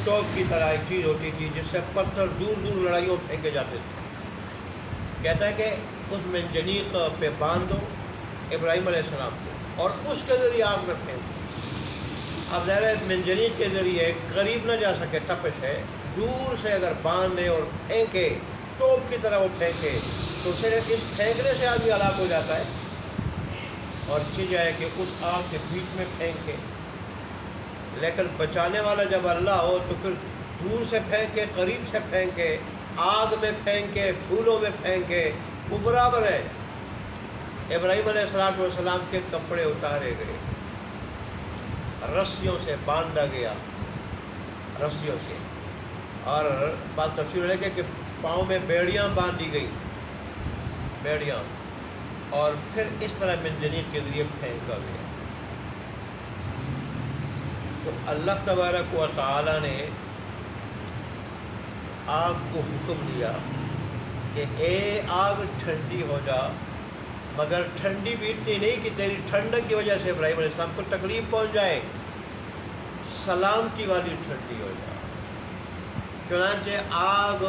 توپ کی طرح ایک چیز ہوتی تھی جس سے پتھر دور دور لڑائیوں پھینکے جاتے تھے. کہتا ہے کہ اس منجنیق پہ باندھ دو ابراہیم علیہ السلام کو اور اس کے ذریعے آگ میں پھینک دو. اب ظاہر منجنیق کے ذریعے قریب نہ جا سکے، تپش ہے، دور سے اگر باندھے اور پھینکے توپ کی طرح وہ پھینکے تو صرف اس پھینکنے سے آدمی ہلاک ہو جاتا ہے، اور چیز ہے کہ اس آگ کے بیچ میں پھینکے. لیکن بچانے والا جب اللہ ہو تو پھر دور سے پھینکے، قریب سے پھینکے، آگ میں پھینکے، پھولوں میں پھینکے، وہ برابر ہے. ابراہیم علیہ السلام کے کپڑے اتارے گئے، رسیوں سے باندھا گیا، رسیوں سے، اور بات تفصیل ہے کہ پاؤں میں بیڑیاں باندھ دی گئی، بیڑیاں، اور پھر اس طرح منجنیق کے ذریعے پھینکا گیا. تو اللہ تبارک و تعالیٰ نے آگ کو حکم دیا کہ اے آگ ٹھنڈی ہو جا، مگر ٹھنڈی بھی اتنی نہیں کہ تیری ٹھنڈک کی وجہ سے ابراہیم علیہ السلام کو تکلیف پہنچ جائے، سلامتی والی ٹھنڈی ہو جائے. چنانچہ آگ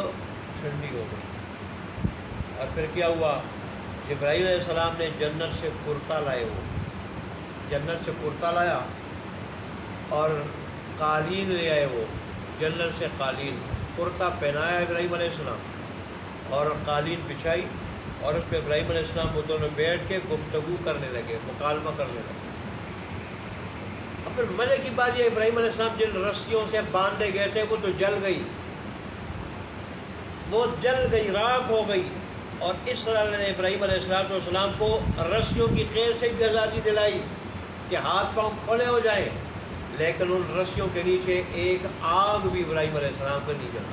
ٹھنڈی ہو گئی، اور پھر کیا ہوا؟ ابراہیم علیہ السلام نے جنت سے کرتا لائے، وہ جنت سے کرتا لایا اور قالین لے آئے، وہ جنت سے قالین، کرتا پہنایا ابراہیم علیہ السلام اور قالین بچھائی، اور اس پہ ابراہیم علیہ السلام وہ دونوں بیٹھ کے گفتگو کرنے لگے، مکالمہ کرنے لگے. اور پھر مزے کی بات یہ، ابراہیم علیہ السلام جن رسیوں سے باندھے گئے تھے وہ تو جل گئی، وہ جل گئی، راکھ ہو گئی. اور اس طرح اللہ نے ابراہیم علیہ السلام کو رسیوں کی قید سے بھی آزادی دلائی کہ ہاتھ پاؤں کھولے ہو جائیں، لیکن ان رسیوں کے نیچے ایک آگ بھی ابراہیم علیہ السلام کو نہیں جلا.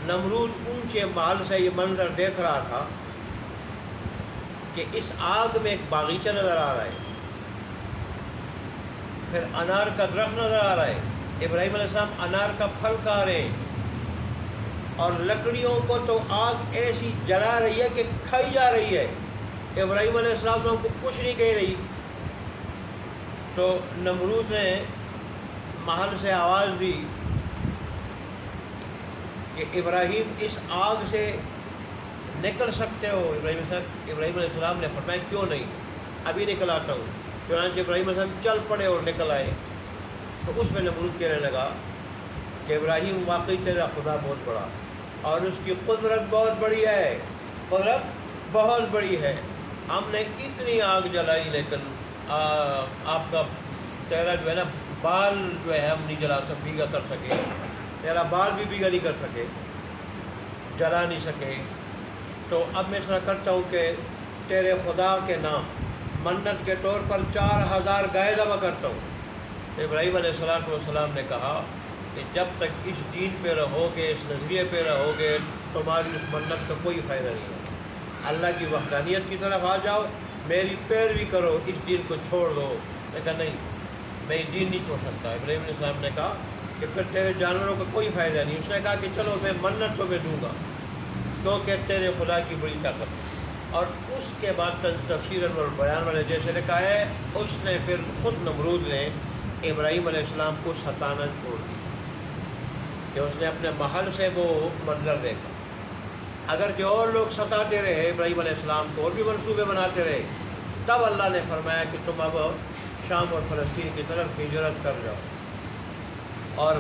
نمرود اونچے محل سے یہ منظر دیکھ رہا تھا کہ اس آگ میں ایک باغیچہ نظر آ رہا ہے، پھر انار کا درخت نظر آ رہا ہے، ابراہیم علیہ السلام انار کا پھل کھا رہے ہیں، اور لکڑیوں کو تو آگ ایسی جلا رہی ہے کہ کھائی جا رہی ہے، ابراہیم علیہ السلام کو کچھ نہیں کہہ رہی. تو نمرود نے محل سے آواز دی کہ ابراہیم اس آگ سے نکل سکتے ہو؟ ابراہیم علیہ السلام نے فرمایا کیوں نہیں، ابھی نکل آتا ہوں. چنانچہ ابراہیم علیہ السلام چل پڑے اور نکل آئے. تو اس میں نمرود کہنے لگا کہ ابراہیم واقعی تیرا خدا بہت بڑا اور اس کی قدرت بہت بڑی ہے، قدرت بہت بڑی ہے. ہم نے اتنی آگ جلائی لیکن آپ کا تیرا جو ہے نا بال جو ہے ہم نہیں جلا سکے، بھیگا کر سکے، تیرا بال بھی بھیگا نہیں کر سکے، جلا نہیں سکے. تو اب میں اس طرح کرتا ہوں کہ تیرے خدا کے نام منت کے طور پر 4000 گائے ذبح کرتا ہوں. ابراہیم علیہ السلام نے کہا کہ جب تک اس دین پہ رہو گے، اس نظریے پہ رہو گے، تمہاری اس منت کا کوئی فائدہ نہیں ہے. اللہ کی وحدانیت کی طرف آ جاؤ، میری پیروی کرو، اس دین کو چھوڑ دو. میں کہا نہیں، میں یہ دین نہیں چھوڑ سکتا. ابراہیم علیہ السلام نے کہا کہ پھر تیرے جانوروں کا کوئی فائدہ نہیں. اس نے کہا کہ چلو میں منت تو میں دوں گا کیونکہ تیرے خدا کی بڑی طاقت ہے. اور اس کے بعد تفسیر اور بیان والے جیسے لکھا ہے، اس نے پھر خود نمرود نے ابراہیم علیہ السلام کو ستانا چھوڑ دیا کہ اس نے اپنے محل سے وہ منظر دیکھا. اگر کہ اور لوگ ستاتے رہے ابراہیم علیہ السلام کو اور بھی منصوبے بناتے رہے، تب اللہ نے فرمایا کہ تم اب شام اور فلسطین کی طرف ہجرت کر جاؤ. اور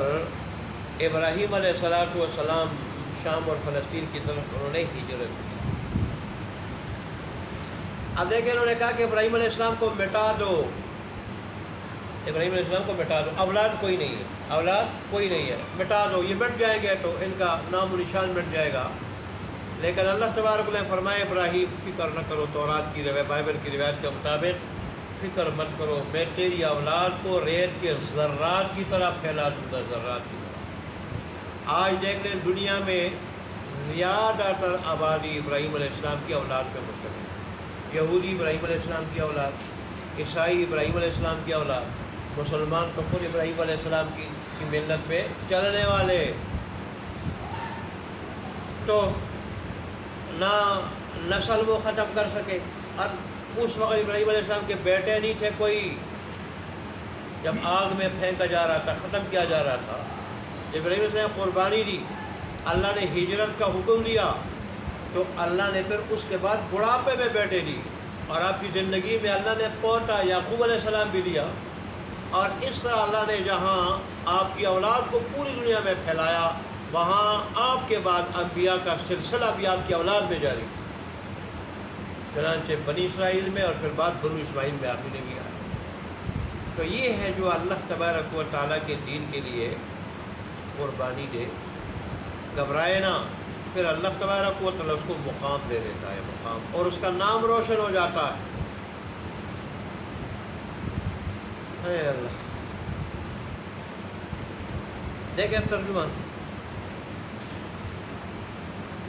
ابراہیم علیہ السلام شام اور فلسطین کی طرف انہوں نے ہجرت کی. اب دیکھیں انہوں نے کہا کہ ابراہیم علیہ السلام کو مٹا دو، ابراہیم علیہ السلام کو مٹا دو، اولاد کوئی نہیں ہے، اولاد کوئی نہیں ہے، مٹا دو، یہ مٹ جائیں گے تو ان کا نام و نشان مٹ جائے گا. لیکن اللہ تبارک نے فرمایا ابراہیم فکر نہ کرو، تورات کی روایت، بائبل کی روایت کے مطابق فکر مت کرو، میں تیری اولاد کو ریت کے ذرات کی طرح پھیلا دوں گا، ذرات کی طرح. آج دیکھ لیں دنیا میں زیادہ تر آبادی ابراہیم علیہ السلام کی اولاد پہ مشتمل ہے. یہودی ابراہیم علیہ السلام کی اولاد، عیسائی ابراہیم علیہ السلام کی اولاد، مسلمان تو خود ابراہیم علیہ السلام کی ملت پہ چلنے والے. تو نہ نسل وہ ختم کر سکے. اور اس وقت ابراہیم علیہ السلام کے بیٹے نہیں تھے کوئی، جب آگ میں پھینکا جا رہا تھا، ختم کیا جا رہا تھا، ابراہیم علیہ السلام قربانی دی، اللہ نے ہجرت کا حکم دیا، تو اللہ نے پھر اس کے بعد بڑھاپے میں بیٹے دی، اور آپ کی زندگی میں اللہ نے پوتا یعقوب علیہ السلام بھی دیا، اور اس طرح اللہ نے جہاں آپ کی اولاد کو پوری دنیا میں پھیلایا، وہاں آپ کے بعد انبیاء کا سلسلہ بھی آپ کی اولاد میں جاری، چنانچہ بنی اسرائیل میں اور پھر بعد بنو اسماعیل میں آخری نبی آیا۔ تو یہ ہے جو اللہ تبارک و تعالیٰ کے دین کے لیے قربانی دے، گھبرائے نہ، پھر اللہ تبارک و تعالیٰ اس کو مقام دے دیتا ہے، مقام، اور اس کا نام روشن ہو جاتا ہے۔ اے اللہ، دیکھیں ترجمہ،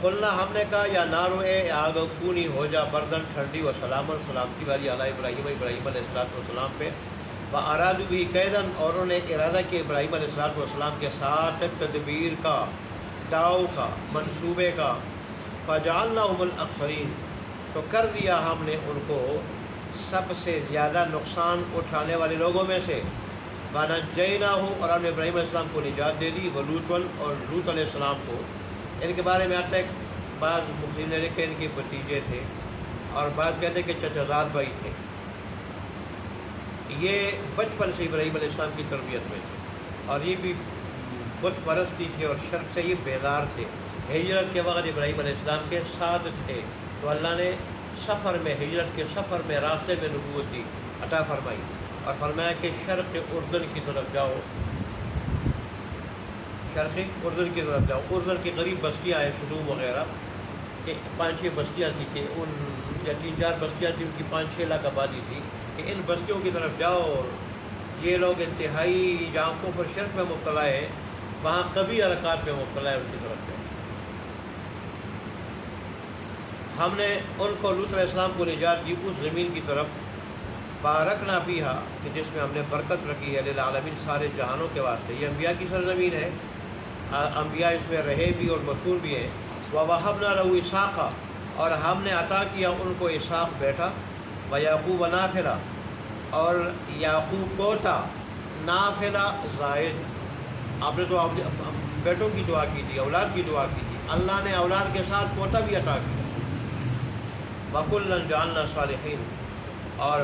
قلنا، ہم نے کہا، یا نارو اے آگ کونی ہو جا بردن ٹھنڈی و سلام اور سلامتی والی علی ابراہیم، ابراہیم علیہ السلام پہ، وَأَرَادُوا بِهِ كَيْدًا، اور انہوں نے ارادہ کیا ابراہیم علیہ السلام کے ساتھ تدبیر کا، داؤ کا، منصوبے کا، فَجَعَلْنَاهُمُ الْأَخْسَرِينَ، تو کر دیا ہم نے ان کو سب سے زیادہ نقصان اٹھانے والے لوگوں میں سے، وَنَجَّيْنَاهُ، اور ہم نے ابراہیم علیہ السلام کو نجات دے دی، وَلُوطًا، اور لوط علیہ السلام کو، ان کے بارے میں آتا ہے بعض مفسرین نے لکھے ان کے بھتیجے تھے، اور بعض کہتے ہیں کہ چچا زاد بھائی تھے، یہ بچپن سے ابراہیم علیہ السلام کی تربیت میں تھے، اور یہ بھی بت پرستی تھے اور شرک سے یہ بیزار تھے۔ ہجرت کے وقت ابراہیم علیہ السلام کے ساتھ تھے، تو اللہ نے سفر میں، ہجرت کے سفر میں، راستے میں نبوت دی، عطا فرمائی، اور فرمایا کہ شرق اردن کی طرف جاؤ، شرقی اردن کی طرف جاؤ، اردن کے قریب بستیاں ہیں شدوم وغیرہ، کہ 5-6 بستیاں تھیں، کہ ان یا 3-4 بستیاں تھیں، ان کی 5-6 لاکھ آبادی تھی، کہ ان بستیوں کی طرف جاؤ، اور یہ لوگ انتہائی جہاں کفر شرک میں مبتلا ہے، وہاں قبی حرکات میں مبتلا ہے، ان کی طرف جاؤ۔ ہم نے ان کو لوط علیہ السلام کو نجات دی اس زمین کی طرف، بارکنا فیہا، کہ جس میں ہم نے برکت رکھی ہے، للعالمین، سارے جہانوں کے واسطے، یہ انبیاء کی سرزمین ہے، انبیاء اس میں رہے بھی اور مسئول بھی ہیں، وَوَهَبْنَا لَهُ إِسْحَاقَ، اور ہم نے عطا کیا ان کو اسحاق بیٹا، وَيَعْقُوبَ نافلہ، اور یعقوب پوتا، نافلہ زائد، آپ نے تو بیٹوں کی دعا کی تھی، اولاد کی دعا کی تھی، اللہ نے اولاد کے ساتھ پوتا بھی عطا کیا، وَكُلًّا جَعَلْنَا صَالِحِينَ، اور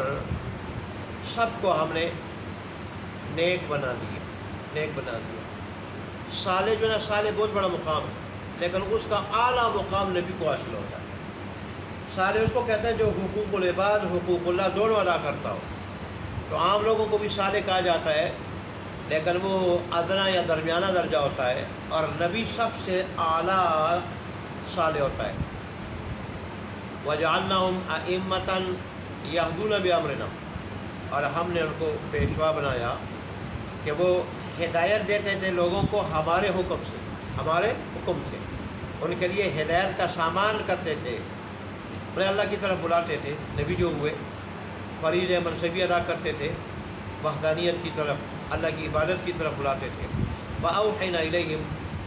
سب کو ہم نے نیک بنا دیا، نیک بنا دیا۔ صالح جو ہے، صالح بہت بڑا مقام ہے، لیکن اس کا اعلیٰ مقام نبی کو حاصل ہوتا ہے۔ صالح اس کو کہتے ہیں جو حقوق العباد، حقوق اللہ دونوں ادا کرتا ہو، تو عام لوگوں کو بھی صالح کہا جاتا ہے، لیکن وہ ادنا یا درمیانہ درجہ ہوتا ہے، اور نبی سب سے اعلیٰ صالح ہوتا ہے۔ وَجَعَلْنَاهُمْ أَئِمَّةً يَهْدُونَ بِأَمْرِنَا، اور ہم نے ان کو پیشوا بنایا کہ وہ ہدایت دیتے تھے لوگوں کو ہمارے حکم سے، ہمارے حکم سے، ان کے لیے ہدایت کا سامان کرتے تھے، انہیں اللہ کی طرف بلاتے تھے، نبی جو ہوئے فریض منصبی ادا کرتے تھے، وحدانیت کی طرف، اللہ کی عبادت کی طرف بلاتے تھے، وَأَوْحَيْنَا إِلَيْهِمْ،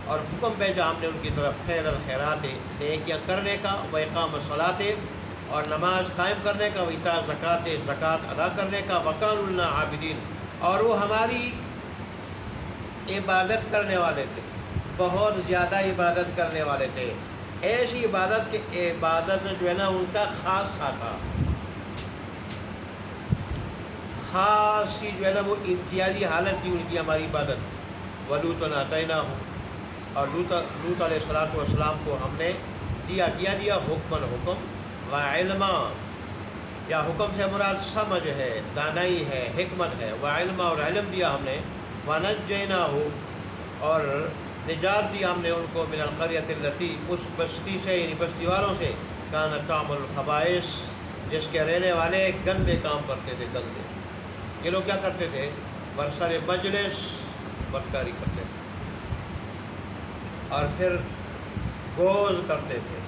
اور حکم بھیجا ہم نے ان کی طرف، خیر الخیرات، نیکیاں کرنے کا، وَإِقَامَ الصَّلَاةِ، اور نماز قائم کرنے کا، وَإِيتَاءِ الزَّکَاةِ، زکوٰۃ ادا کرنے کا، وَكَانُوا لَنَا عَابِدِينَ، اور وہ ہماری عبادت کرنے والے تھے، بہت زیادہ عبادت کرنے والے تھے، ایسی عبادت کہ عبادت جو ہے نا ان کا خاص تھا، خاص سی جو ہے نا وہ امتیازی حالت تھی ان کی ہماری عبادت۔ وَلُوطًا آتَيْنَاهُ، اور لوط علیہ السلام کو ہم نے دیا حکماً حکم، وعلما، یا حکم سے مراد سمجھ ہے، دانائی ہے، حکمت ہے، وعلما، اور علم دیا ہم نے، وَنَجَّيْنَاهُ، اور نجات دی ہم نے ان کو، من القریۃ التی، اس بستی سے، یعنی بستی والوں سے، کانت تعمل الخبائث، جس کے رہنے والے گندے کام کرتے تھے، گندے، یہ لوگ کیا کرتے تھے، برسر مجلس بدکاری کرتے تھے، اور پھر گوز کرتے تھے،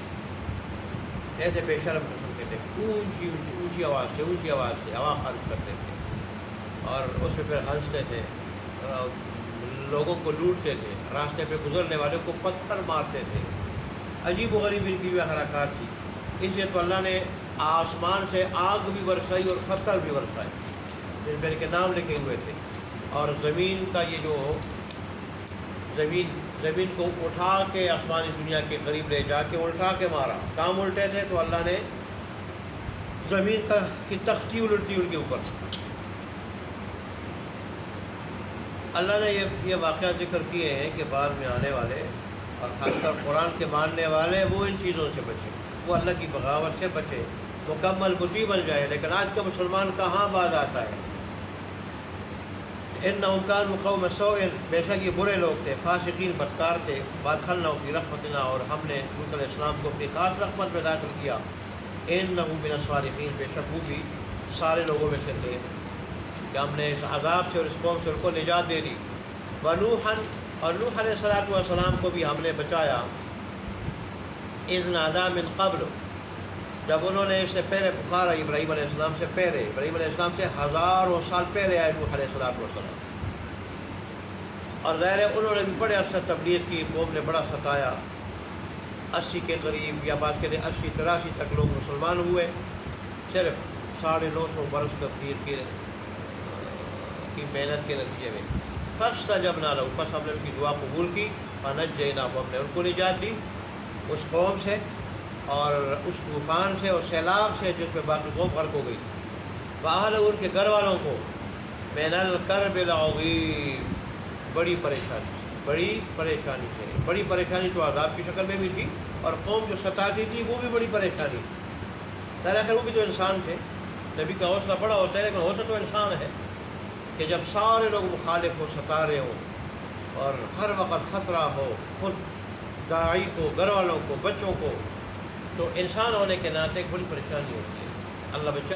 ایسے بے شرم قسم کے تھے، اونچی آواز سے آواز خارج کرتے تھے، اور اس میں پھر ہنستے تھے، لوگوں کو لوٹتے تھے، راستے پہ گزرنے والوں کو پتھر مارتے تھے، عجیب و غریب ان کی بھی حرکات تھی۔ اس لیے تو اللہ نے آسمان سے آگ بھی برسائی اور پتھر بھی برسائے، جس میں ان کے نام لکھے ہوئے تھے، اور زمین کا یہ جو زمین کو اٹھا کے آسمانی دنیا کے قریب لے جا کے الٹا کے مارا، کام الٹے تھے تو اللہ نے زمین کی تختی الٹ دی ان کے اوپر۔ اللہ نے یہ واقعہ ذکر کیے ہیں کہ بعد میں آنے والے اور خاص کر قرآن کے ماننے والے وہ ان چیزوں سے بچے، وہ اللہ کی بغاوت سے بچے، مکمل مطیع بن جائے۔ لیکن آج کا مسلمان کہاں باز آتا ہے؟ انہم کانوا قوم سوء، بے شک یہ برے لوگ تھے، فاسقین بدکار تھے، وادخلناہم فی رحمتنا، اور ہم نے موسیٰ علیہ السلام کو اپنی خاص رحمت میں داخل کیا۔ انہ من الصالحین، بے شک وہ بھی سارے لوگوں میں سے تھے کہ ہم نے اس عذاب سے اور اس قوم سے ان کو نجات دے دی۔ ونوحا، اور نوح علیہ السلام کو بھی ہم نے بچایا، اذ نادیٰ من قبل، جب انہوں نے اس سے پہلے پکارا، ابراہیم علیہ السلام سے پہلے، ابراہیم علیہ السلام سے ہزاروں سال پہلے آئے نوح علیہ السلام، اور ظاہر ہے انہوں نے بھی بڑے عرصہ تبلیغ کی، قوم نے بڑا ستایا، 80 کے قریب یا بات کریں 80-83 تک لوگ مسلمان ہوئے، صرف 950 برس تبلیغ کی محنت کے نتیجے میں۔ فاستجبنا لہ، پس ہم نے ان کی دعا قبول کی، فنجیناہ، ہم نے ان کو نجات دی اس قوم سے اور اس طوفان سے اور سیلاب سے جس میں باقی قوم غرق ہو گئی، وأہلہ، ان کے گھر والوں کو، من الکرب العظیم، بڑی پریشانی سے، بڑی پریشانی تو عذاب کی شکل میں بھی تھی، اور قوم جو ستاتی تھی وہ بھی بڑی پریشانی، دراصل وہ بھی تو انسان تھے۔ نبی کا حوصلہ بڑا ہوتا ہے لیکن ہوتا تو انسان ہے، کہ جب سارے لوگ مخالف ہو، ستا رہے ہوں، اور ہر وقت خطرہ ہو، خود داعی کو، گھر والوں کو، بچوں کو، تو انسان ہونے کے ناطے ایک بڑی پریشانی ہوتی ہے۔ اللہ بچہ